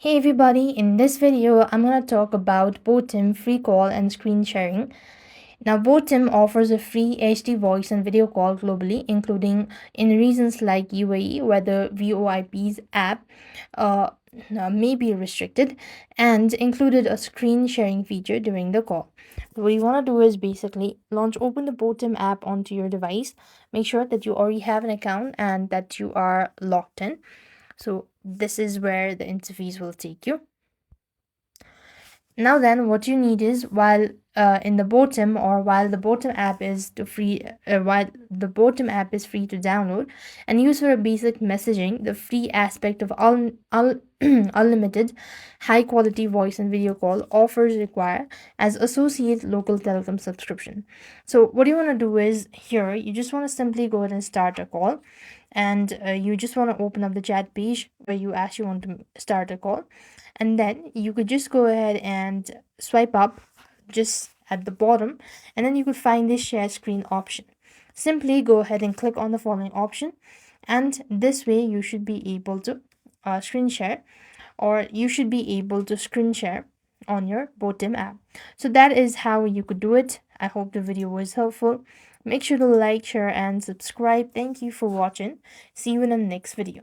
Hey everybody, in this video I'm going to talk about Botim free call and screen sharing. Now Botim offers a free HD voice and video call globally, including in regions like UAE where the VoIP's app uh, may be restricted, and included a screen sharing feature during the call. What you want to do is basically open the Botim app onto your device. Make sure that you already have an account and that you are logged in. So this is where the interface will take you. Now then, what you need is in the bottom or while the bottom app is to free while the bottom app is free to download and use for a basic messaging, the free aspect of unlimited high quality voice and video call offers require as associate local telecom subscription. So what you want to do is here you just want to simply go ahead and start a call, and you just want to open up the chat page where you actually want to start a call, and then you could just go ahead and swipe up just at the bottom, and then you could find this share screen option. Simply go ahead and click on the following option, and this way you should be able to screen share, or you should be able to screen share on your Botim app. So that is how you could do it. I hope the video was helpful. Make sure to like, share, and subscribe. Thank you for watching. See you in the next video.